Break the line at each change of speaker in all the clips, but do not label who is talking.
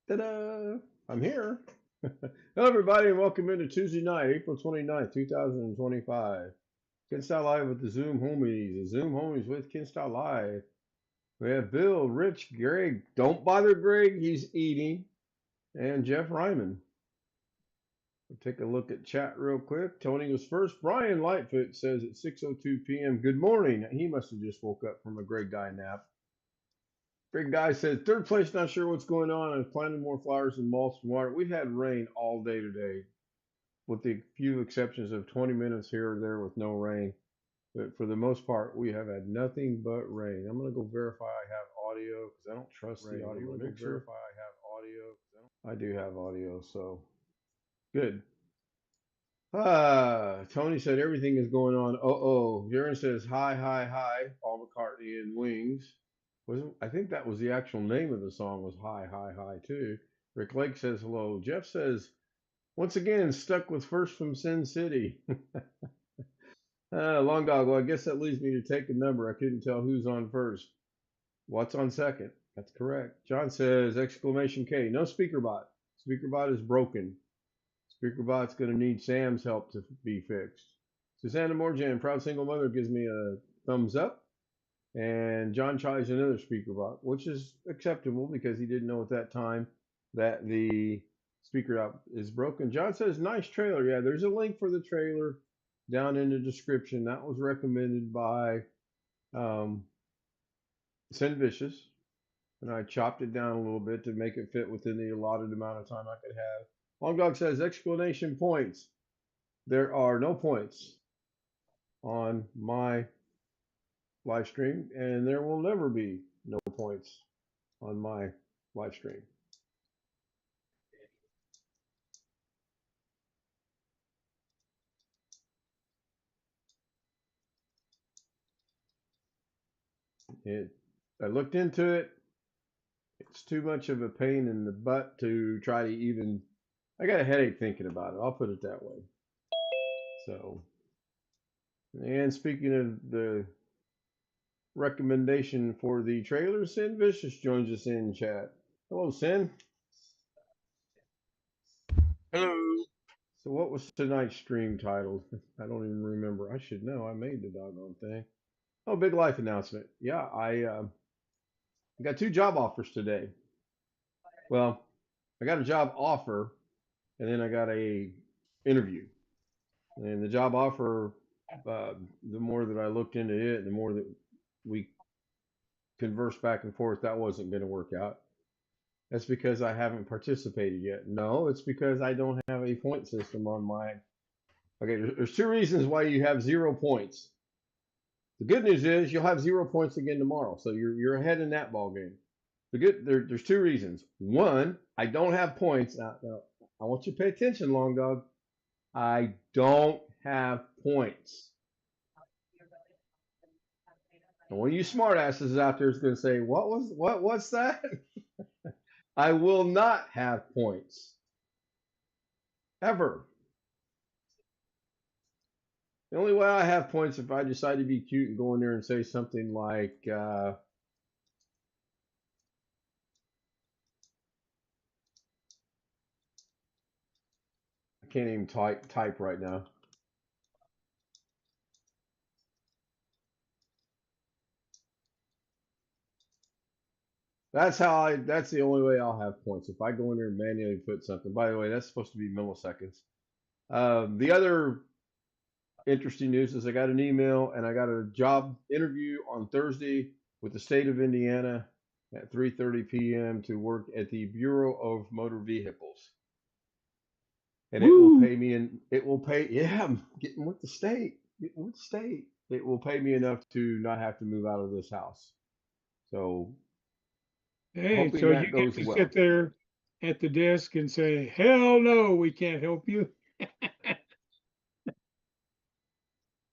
Ta-da! I'm here. Hello, everybody, and welcome into Tuesday night, April 29th, 2025. Ken Style Live with the Zoom Homies. The Zoom Homies with Ken Style Live. We have Bill, Rich, Greg. Don't bother Greg, he's eating. And Jeff Ryman. We'll take a look at chat real quick. Tony was first. Brian Lightfoot says at 6:02 p.m. Good morning. He must have just woke up from a Greg Guy nap. Big guy said, third place, not sure what's going on. I'm planting more flowers and mulch and water. We've had rain all day today, with the few exceptions of 20 minutes here or there with no rain. But for the most part, we have had nothing but rain. I'm going to go verify I have audio because I don't trust the audio mixer. Verify I have audio. I do have audio, so good. Tony said everything is going on. Oh. Jaron says hi, hi, hi. Paul McCartney and Wings. I think that was the actual name of the song was Hi, Hi, Hi too. Rick Lake says hello. Jeff says, once again, stuck with first from Sin City. Long dog, well, I guess that leads me to take a number. I couldn't tell who's on first. What's on second? That's correct. John says, exclamation K. No speaker bot. Speaker bot is broken. Speaker bot's going to need Sam's help to be fixed. Susanna Morjan, proud single mother, gives me a thumbs up. And John tries another speaker bot, which is acceptable because he didn't know at that time that the speaker out is broken. John says, nice trailer. Yeah, there's a link for the trailer down in the description. That was recommended by Syn Vicious. And I chopped it down a little bit to make it fit within the allotted amount of time I could have. Long Dog says, explanation points. There are no points on my live stream, and there will never be no points on my live stream. I looked into it. It's too much of a pain in the butt to try to even. I got a headache thinking about it. I'll put it that way. So, and speaking of the recommendation for the trailer, Syn Vicious joins us in chat. Hello, Syn.
Hello.
So, what was tonight's stream titled? I don't even remember. I should know. I made the doggone thing. Oh, big life announcement. Yeah, I got two job offers today. Well, I got a job offer, and then I got a interview. And the job offer, the more that I looked into it, the more that we conversed back and forth, that wasn't going to work out. That's because I haven't participated yet. No, it's because I don't have a point system on my. Okay, there's two reasons why you have 0 points. The good news is you'll have 0 points again tomorrow, so you're ahead in that ball game. There's two reasons. One, I don't have points. Now, I want you to pay attention, Long Dog. I don't have points. And one of you smartasses out there is going to say, what's that? I will not have points. Ever. The only way I have points if I decide to be cute and go in there and say something like, I can't even type right now. That's the only way I'll have points. If I go in there and manually put something. By the way, that's supposed to be milliseconds. The other interesting news is I got an email and I got a job interview on Thursday with the state of Indiana at 3:30 p.m. to work at the Bureau of Motor Vehicles. And it will pay me yeah, I'm getting with the state. Getting with the state. It will pay me enough to not have to move out of this house. So
Hey,
hoping
so you
that
get
goes
to
well.
sit there at the desk and say, hell no, we can't help you.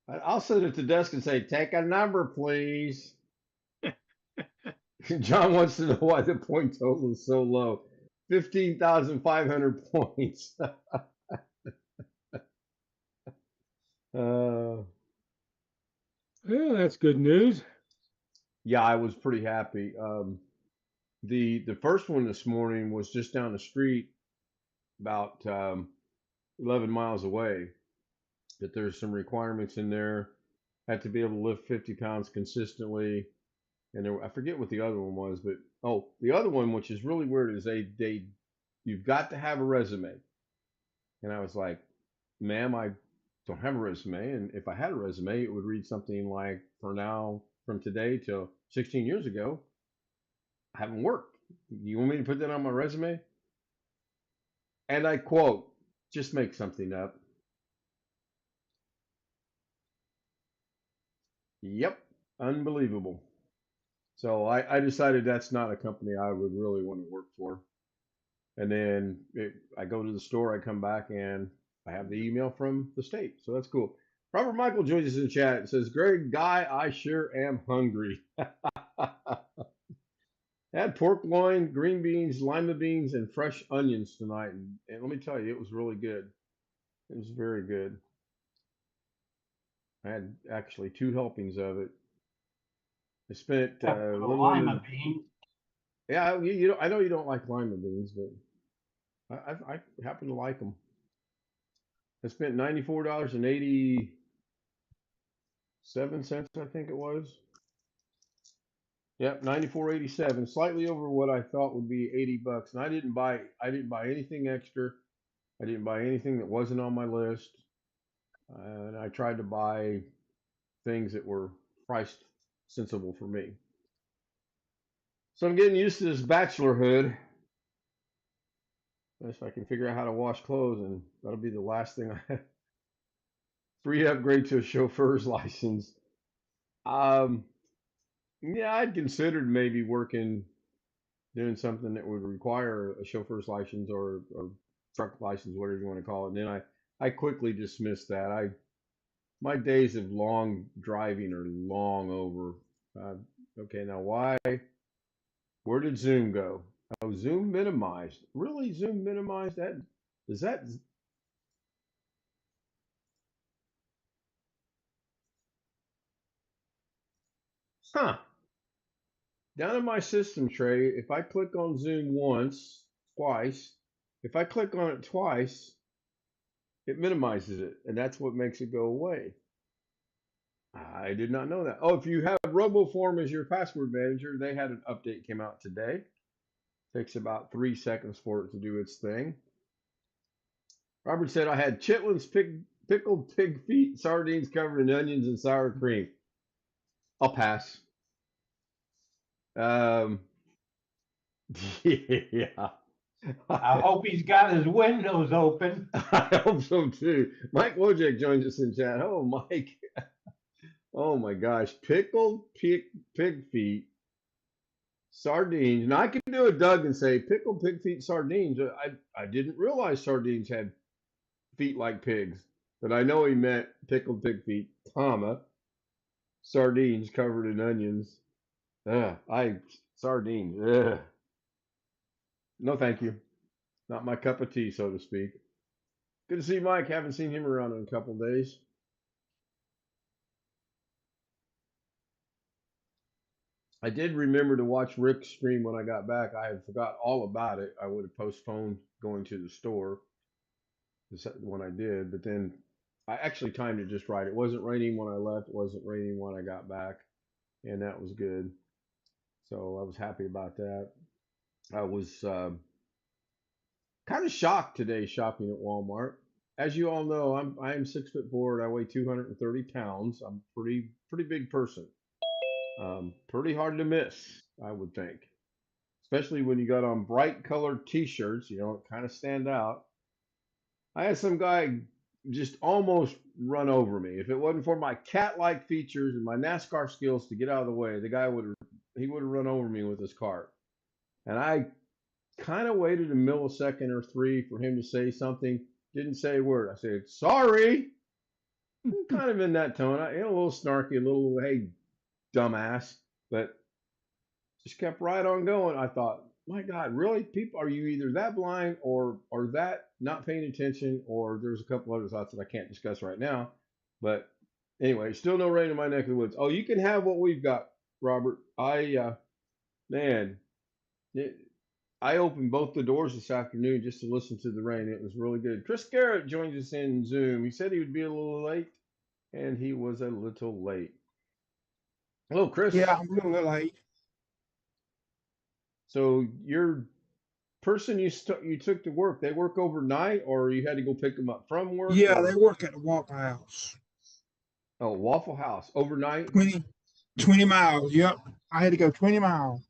I'll sit at the desk and say, take a number, please. John wants to know why the point total is so low. 15,500 points. uh,
Well, that's good news.
yeah, I was pretty happy. The first one this morning was just down the street, about 11 miles away. That there's some requirements in there. Had to be able to lift 50 pounds consistently, and I forget what the other one was, but oh, the other one, which is really weird, is they you've got to have a resume. And I was like, ma'am, I don't have a resume, and if I had a resume, it would read something like, for now, from today till 16 years ago, I haven't worked. You want me to put that on my resume? And I quote, just make something up. Yep, unbelievable. So I decided that's not a company I would really want to work for. And then I go to the store, I come back, and I have the email from the state. So that's cool. Robert Michael joins us in chat and says, Greg, Guy, I sure am hungry. Had pork loin, green beans, lima beans, and fresh onions tonight. And let me tell you, it was really good. It was very good. I had actually two helpings of it. I spent
Except
a
for the
little under.
lima beans.
Yeah, I know you don't like lima beans, but I happen to like them. I spent $94.87, I think it was. Yep, 94.87, slightly over what I thought would be $80. And I didn't buy anything extra. I didn't buy anything that wasn't on my list. And I tried to buy things that were priced sensible for me. So I'm getting used to this bachelorhood. If I can figure out how to wash clothes, and that'll be the last thing I have. Free upgrade to a chauffeur's license. Um, yeah, I'd considered maybe doing something that would require a chauffeur's license or truck license, whatever you want to call it. And then I quickly dismissed that. My days of long driving are long over. Uh, okay, now why? Where did Zoom go? Oh, Zoom minimized. Really, Zoom minimized? That does that? Huh? Down in my system tray, if I click on Zoom once, twice, if I click on it twice, it minimizes it, and that's what makes it go away. I did not know that. Oh, if you have RoboForm as your password manager, they had an update came out today. Takes about 3 seconds for it to do its thing. Robert said I had chitlins, pickled pig feet, sardines covered in onions and sour cream. I'll pass. Um, yeah.
I hope he's got his windows open.
I hope so too. Mike Wojak joins us in chat. Oh, Mike. Oh my gosh. Pickled pig feet, sardines. Now I can do a Doug and say pickled pig feet, sardines. I didn't realize sardines had feet like pigs, but I know he meant pickled pig feet, comma, sardines covered in onions. Sardines. Ugh. No, thank you. Not my cup of tea, so to speak. Good to see Mike. Haven't seen him around in a couple days. I did remember to watch Rick's stream when I got back. I had forgot all about it. I would have postponed going to the store when I did, but then I actually timed it just right. It wasn't raining when I left. It wasn't raining when I got back, and that was good. So I was happy about that. I was kind of shocked today shopping at Walmart. As you all know, I am 6'4". I weigh 230 pounds. I'm pretty big person. Pretty hard to miss, I would think, especially when you got on bright colored T-shirts. You know, it kind of stand out. I had some guy just almost run over me. If it wasn't for my cat-like features and my NASCAR skills to get out of the way, the guy would have run over me with his cart. And I kind of waited a millisecond or three for him to say something. Didn't say a word. I said, sorry. Kind of in that tone. A little snarky, a little, hey, dumbass. But just kept right on going. I thought, my God, really? People, are you either that blind or that not paying attention, or there's a couple other thoughts that I can't discuss right now. But anyway, still no rain in my neck of the woods. Oh, you can have what we've got, Robert. Man, It, I opened both the doors this afternoon just to listen to the rain. It was really good. Chris Garrett joined us in Zoom. He said he would be a little late, and he was a little late. Hello,
Yeah,
Chris.
I'm a little late.
So your person you took to work, they work overnight, or you had to go pick them up from work,
Yeah, they
or
work at the Waffle House.
oh, Waffle House overnight?
20 miles. Yep. I had to go 20 miles.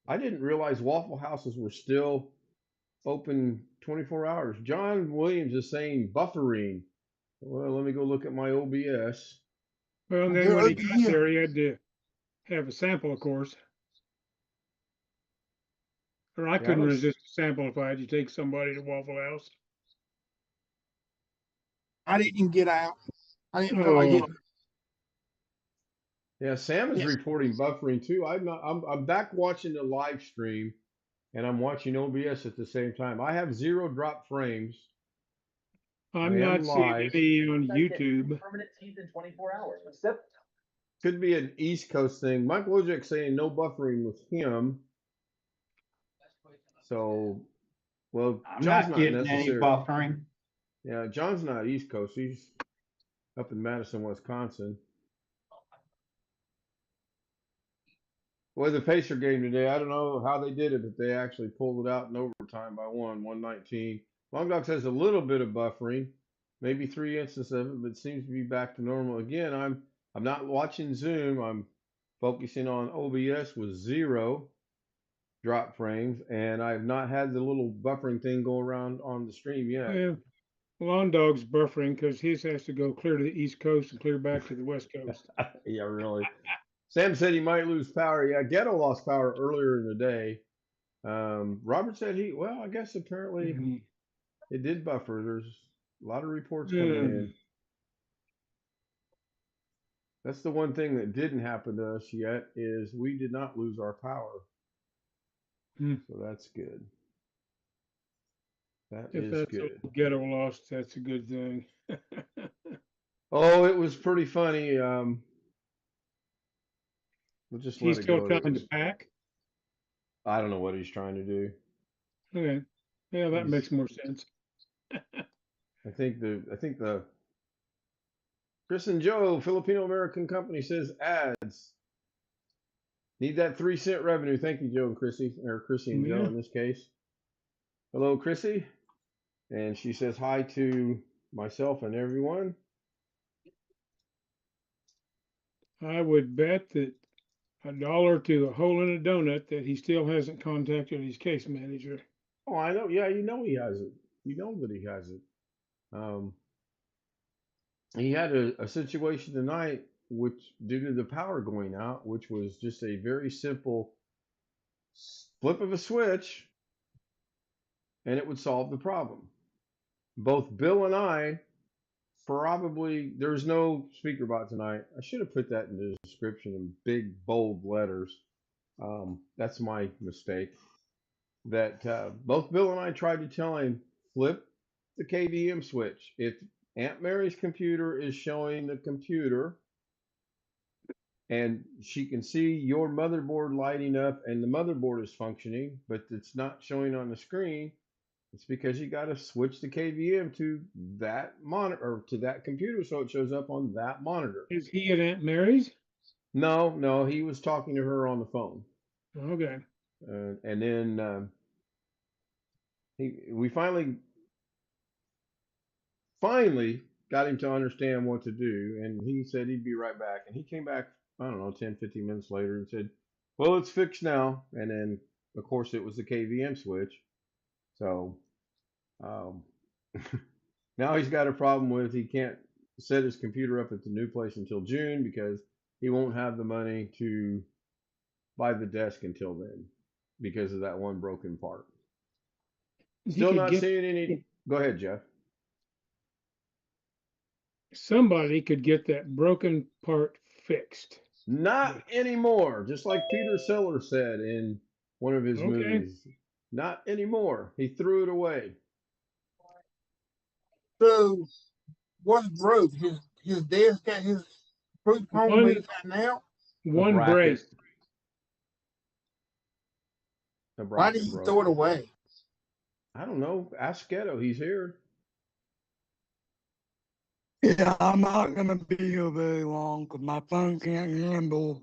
I didn't realize Waffle Houses were still open 24 hours. John Williams is saying buffering. Well, let me go look at my OBS.
Well, and then
They're
when he
open
got
here.
there, he had to have a sample, of course. Or I
Yeah, I
couldn't
don't.
resist a sample if I had to take somebody to Waffle House.
I didn't get out. I didn't feel like
Oh,
getting.
Yeah, Sam is
Yes.
reporting buffering too. I'm not. I'm back watching the live stream, and I'm watching OBS at the same time. I have zero drop frames. I
I'm not
am
seeing
live.
any on YouTube.
Could be an East Coast thing. Mike Wojcik saying no buffering with him. So, well,
I'm
John's
not
not
getting any
necessary.
buffering.
Yeah, John's not East Coast. He's up in Madison, Wisconsin. Well, the Pacer game today, I don't know how they did it, but they actually pulled it out in overtime by 119. Long Dog says a little bit of buffering, maybe 3 instances of it, but it seems to be back to normal. Again, I'm not watching Zoom. I'm focusing on OBS with zero drop frames, and I've not had the little buffering thing go around on the stream yet.
Yeah, Lawn Dog's buffering because his has to go clear to the East Coast and clear back to the West Coast.
Yeah, really. Sam said he might lose power. Yeah, Ghetto lost power earlier in the day. Robert said well, I guess apparently
Mhm.
it did buffer. There's a lot of reports coming
Yeah.
in. That's the one thing that didn't happen to us yet is we did not lose our power.
Hmm.
So that's good. That
If
is
that's
good.
all Ghetto lost, that's a good thing.
Oh, it was pretty funny. We'll just let
He's
it
still
go. It
trying to
was.
pack.
I don't know what he's trying to do.
Okay. Yeah, that
He's.
makes more sense.
I think the Chris and Joe Filipino American company says ads. Need that 3 cent revenue. Thank you, Joe and Chrissy, or Chrissy and Joe
Yeah,
in this case. Hello, Chrissy. And she says hi to myself and everyone.
I would bet that $1 to a hole in a donut that he still hasn't contacted his case manager.
Oh, I know. Yeah, you know he has it. You know that he has it. Um, he had a situation tonight, which due to the power going out, which was just a very simple flip of a switch, and it would solve the problem. Both Bill and I probably there's no speaker bot tonight. I should have put that in the description in big bold letters. That's my mistake. That both Bill and I tried to tell him flip the KVM switch. If Aunt Mary's computer is showing the computer and she can see your motherboard lighting up and the motherboard is functioning, but it's not showing on the screen, it's because you got to switch the KVM to that monitor or to that computer so it shows up on that monitor.
Is he at Aunt Mary's?
No, no, he was talking to her on the phone.
Okay.
And then we finally got him to understand what to do, and he said he'd be right back. And he came back, I don't know, 10, 15 minutes later and said, well, it's fixed now. And then, of course, it was the KVM switch. So um, now he's got a problem with he can't set his computer up at the new place until June because he won't have the money to buy the desk until then because of that one broken part.
He
Still
could
not
get
seeing any. Go ahead, Jeff.
somebody could get that broken part fixed.
Not anymore. Just like Peter Sellers said in one of his
Okay.
movies. Not anymore. He threw it away.
So what's broke? His desk got his fruit home
One
he's at now.
A
one
bracket.
brace.
The
Why did
bracket
he
broke.
throw it away?
I don't know. Ask Ghetto. He's here.
Yeah, I'm not gonna be here very long because my phone can't handle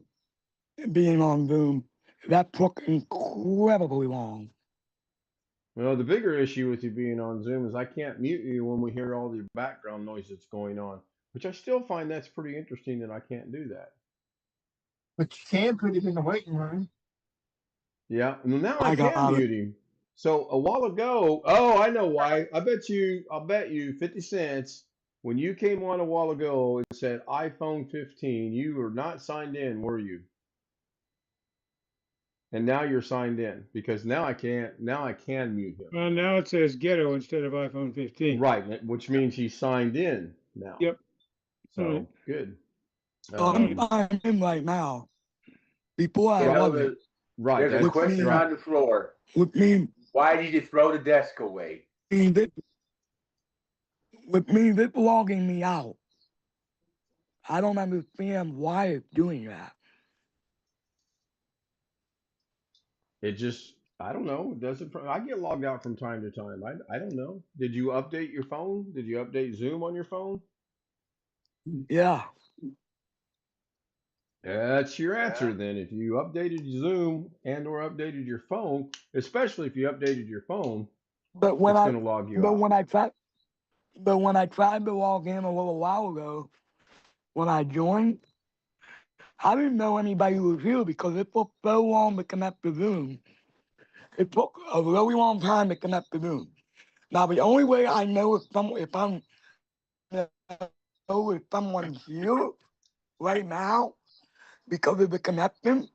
being on Zoom. That took incredibly long.
Well, the bigger issue with you being on Zoom is I can't mute you when we hear all the background noise that's going on, which I still find that's pretty interesting that I can't do that.
But you can put him in the waiting room.
Yeah, and now I
I got
can
it.
mute him. So a while ago, oh, I know why. I'll bet you 50 cents when you came on a while ago and said iPhone 15, you were not signed in, were you? And now you're signed in because now I can mute him.
Well, now it says Ghetto instead of iPhone 15.
Right, which means he's signed in now.
Yep.
So
Right.
good.
I'm in right now. Before I
Well,
love it.
right,
There's a
that's
question
right.
on the floor.
With me,
Why did you throw the desk away?
this logging me out. I don't understand why it's doing that.
It just, I don't know. It doesn't. I get logged out from time to time. I don't know. Did you update your phone? Did you update Zoom on your phone?
Yeah.
That's your answer
Yeah.
then. If you updated Zoom and or updated your phone, especially if you updated your phone,
But when
it's
I
going to log you
but
out.
when I tried to log in a little while ago, when I joined, I didn't know anybody was here because it took so long to connect to Zoom. It took a really long time to connect to Zoom. Now the only way I know if someone's here right now because of the connection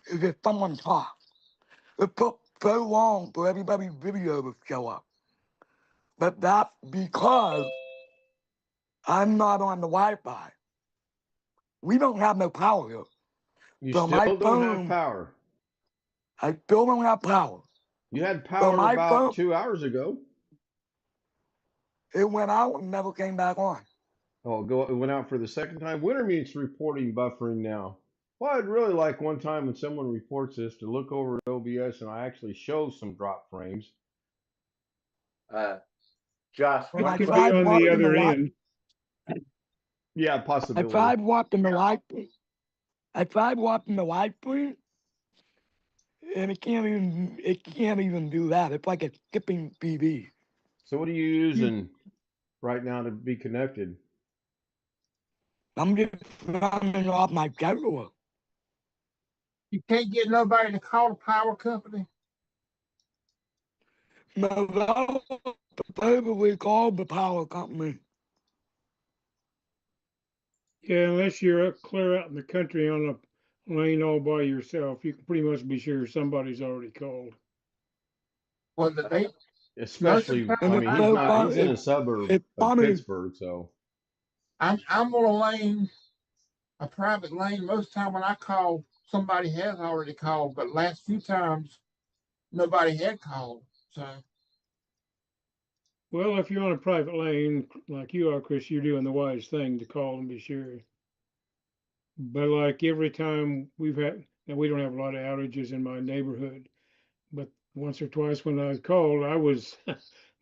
is if someone talks. It took so long for everybody's video to show up. But that's because I'm not on the Wi-Fi. We don't have no power here.
You
So
still
my
don't have
phone,
power.
I still don't have power.
You had
So
power
my
about
phone,
2 hours ago.
it went out and never came back on.
Oh, it went out for the second time. Wintermute's reporting buffering now. Well, I'd really like one time when someone reports this to look over at OBS and I actually show some drop frames.
Josh,
And
It
one
I
could be
tried
question.
on the
watching the
other
Wi
end.
Yeah,
I
possibility.
tried watching the live I tried watching the live stream and it can't even do that. It's like it's skipping TV.
So what are you using right now to be connected?
I'm just running off my schedule.
You can't get nobody to call the power company.
No, that was supposedly called the power company.
Yeah, unless you're clear out in the country on a lane all by yourself, you can pretty much be sure somebody's already called.
Well, they
Especially,
Nursing
And
I
power.
it's
mean,
so
he's in
funny.
a suburb
It's
of
funny.
Pittsburgh, so
I'm on a lane, a private lane. Most time when I call, somebody has already called, but last few times nobody had called. So
Well, if you're on a private lane like you are, Chris, you're doing the wise thing to call and be sure. But like every time we've had, and we don't have a lot of outages in my neighborhood, but once or twice when I called, I was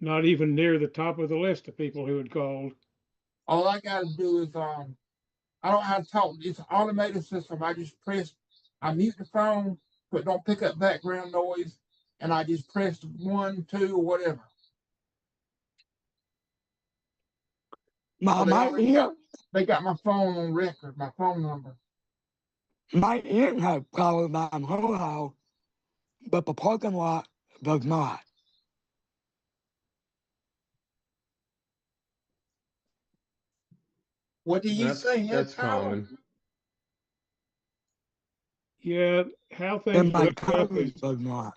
not even near the top of the list of people who had called.
all I got to do is I don't have to talk. It's an automated system. I mute the phone, but don't pick up background noise, and I just press 1, 2, or whatever. So they got my phone on record, my phone number.
My aunt has power down her house, but the parking lot does not.
What do you say has
that's
power?
common.
Yeah, how things
And my
broke up is
cousin does not.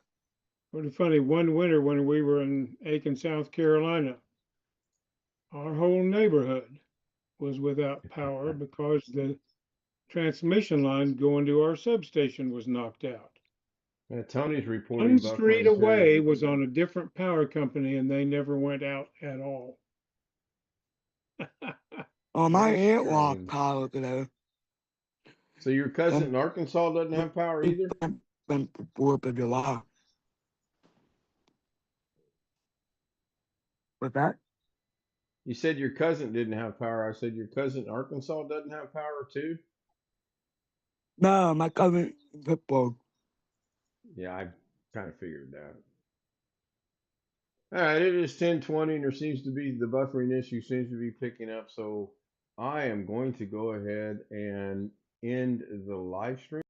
pretty funny. One winter when we were in Aiken, South Carolina, our whole neighborhood was without power because the transmission line going to our substation was knocked out.
Yeah, Tony's reporting
One street
buffering too.
away was on a different power company and they never went out at all.
Oh, my
That's
aunt lost
strange.
power today.
So your cousin
And
in Arkansas doesn't have power either?
been for 4th of July. With that?
You said your cousin didn't have power. I said your cousin in Arkansas doesn't have power too.
No, my cousin in Pittsburgh.
Yeah, I kind of figured that. All right, it is 10:20, and there seems to be the buffering issue seems to be picking up. So I am going to go ahead and end the live stream.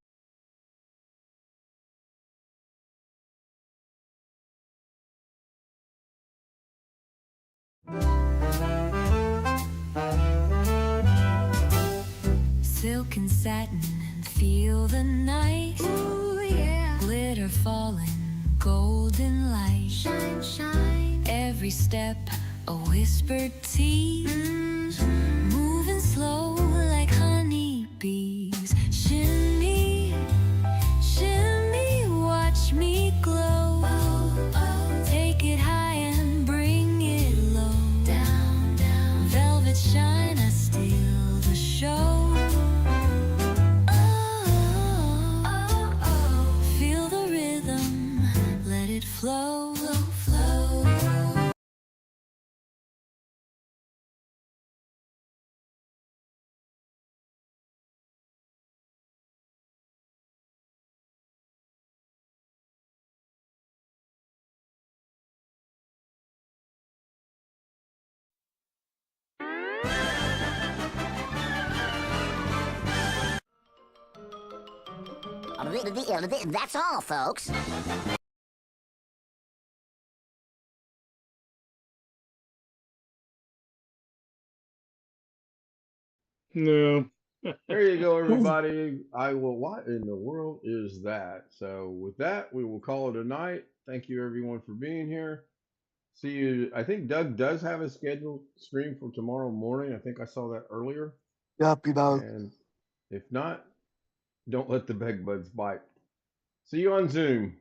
Silk and satin, feel the night. Ooh, yeah. Glitter falling, golden light. Shine, shine. Every step, a whispered tease. Moving slow like honey bees. Shimmy, shimmy, watch me glow. Oh, oh. Take it high and bring it low. Down, down. Velvet shine, I steal the show. Flow, flow.
That's all, folks.
No.
There you go, everybody. I will. What in the world is that? So with that, we will call it a night. Thank you, everyone, for being here. See you. I think Doug does have a scheduled stream for tomorrow morning. I think I saw that earlier.
Yep, you know.
And if not, don't let the bed bugs bite. See you on Zoom.